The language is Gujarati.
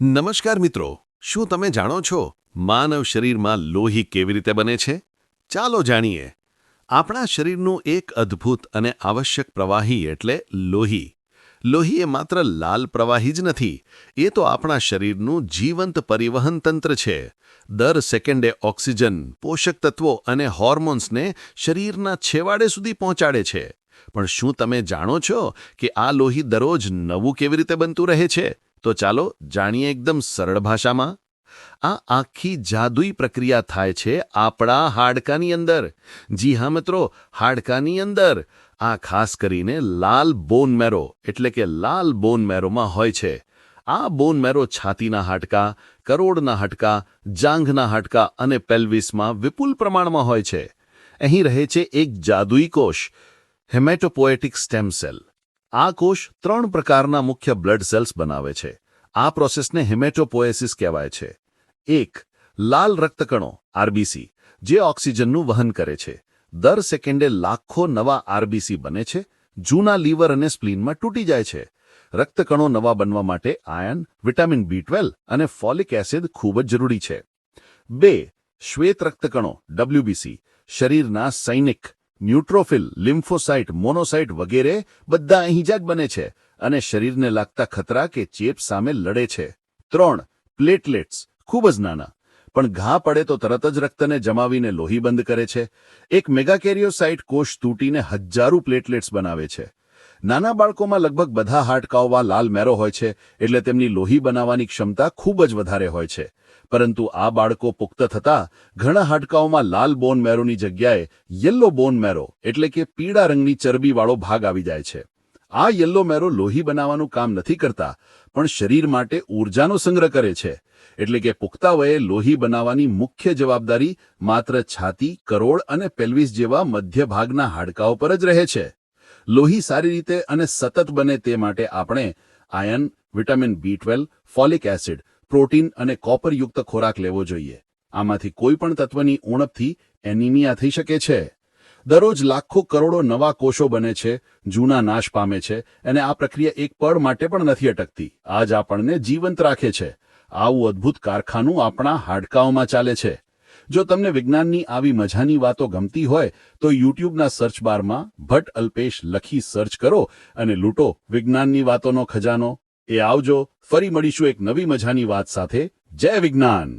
નમસ્કાર મિત્રો, શું તમે જાણો છો માનવ શરીરમાં લોહી કેવી રીતે બને છે? ચાલો જાણીએ. આપણા શરીરનું એક અદ્ભુત અને આવશ્યક પ્રવાહી એટલે લોહી. લોહી એ માત્ર લાલ પ્રવાહી જ નથી, એ તો આપણા શરીરનું જીવંત પરિવહન તંત્ર છે. દર સેકન્ડે ઓક્સિજન, પોષક તત્વો અને હોર્મોન્સને શરીરના છેવાડે સુધી પહોંચાડે છે. પણ શું તમે જાણો છો કે આ લોહી દરરોજ નવું કેવી રીતે બનતું રહે છે? તો ચાલો જાણીએ એકદમ સરળ ભાષામાં. આ આખી જાદુઈ પ્રક્રિયા થાય છે આપણા હાડકાની અંદર. જી હા મિત્રો, હાડકાની અંદર. આ ખાસ કરીને લાલ બોન મેરો એટલે કે લાલ બોન મેરોમાં હોય છે. આ બોન મેરો છાતીના હાડકાં, કરોડના હાડકાં, જાંઘના હાડકાં અને પેલ્વિસમાં વિપુલ પ્રમાણમાં હોય છે. અહીં રહે છે એક જાદુઈ કોષ, હેમેટોપોએટિક સ્ટેમ સેલ. આ કોષ 3 પ્રકારના મુખ્ય બ્લડ સેલ્સ બનાવે છે. આ પ્રોસેસને હેમેટોપોએસિસ કહેવાય છે. 1. લાલ રક્તકણો આરબીસી, જે ઓક્સિજનનું વહન કરે છે. દર સેકન્ડે લાખો નવા આરબીસી બને છે. જૂના લીવર અને સ્પ્લીનમાં તૂટી જાય છે. રક્તકણો નવા બનવા માટે આયર્ન, વિટામિન B12 અને ફોલિક એસિડ ખૂબ જ જરૂરી છે. 2. શ્વેત રક્તકણો WBC, શરીરના સૈનિક, ન્યુટ્રોફિલ, લિમ્ફોસાઇટ, મોનોસાઇટ વગેરે બધા અહીં જ બને છે અને શરીરને લાગતા ખતરા કે ચેપ સામે લડે છે. 3. પ્લેટલેટ્સ, ખૂબ જ નાના, પણ ઘા પડે તો તરત જ રક્તને જમાવીને લોહી બંધ કરે છે. એક મેગાકેરિયોસાઇટ કોષ તૂટીને હજારો પ્લેટલેટ્સ બનાવે છે. નાના બાળકોમાં લગભગ બધા હાડકાઓમાં લાલ મેરો હોય છે, એટલે તેમની લોહી બનાવવાની ક્ષમતા ખૂબ જ વધારે હોય છે. પરંતુ આ બાળકો પુખ્ત થતા ઘણા હાડકાઓમાં લાલ બોન મેરોની જગ્યાએ યલો બોન મેરો એટલે કે પીળા રંગની ચરબીવાળો ભાગ આવી જાય છે. આ યલો મેરો લોહી બનાવવાનું કામ નથી કરતા, પણ શરીર માટે ઊર્જાનો સંગ્રહ કરે છે. એટલે કે પુખ્તા વયે લોહી બનાવવાની મુખ્ય જવાબદારી માત્ર છાતી, કરોડ અને પેલ્વિસ જેવા મધ્ય ભાગના હાડકાઓ પર જ રહે છે. લોહી સારી રીતે અને સતત બને તે માટે આપણે iron, vitamin B12, folic acid, protein અને કોપરયુક્ત ખોરાક લેવો જોઈએ. આમાંથી કોઈ પણ તત્વની ઉણપથી એનિમિયા થઈ શકે છે. દરરોજ લાખો કરોડો નવા કોષો બને છે, જૂના નાશ પામે છે, અને આ પ્રક્રિયા એક પળ માટે પણ નથી અટકતી. આ જ આપણને જીવંત રાખે છે. આવું અદ્ભુત કારખાનું આપણા હાડકાઓમાં ચાલે છે. જો તમને વિજ્ઞાનની આવી મજાની વાતો ગમતી હોય તો યુટ્યુબના સર્ચ બારમાં ભટ્ટ અલ્પેશ લખી સર્ચ કરો અને લૂંટો વિજ્ઞાનની વાતોનો ખજાનો. આવજો, ફરી મળીશું એક નવી મજાની વાત સાથે. જય વિજ્ઞાન.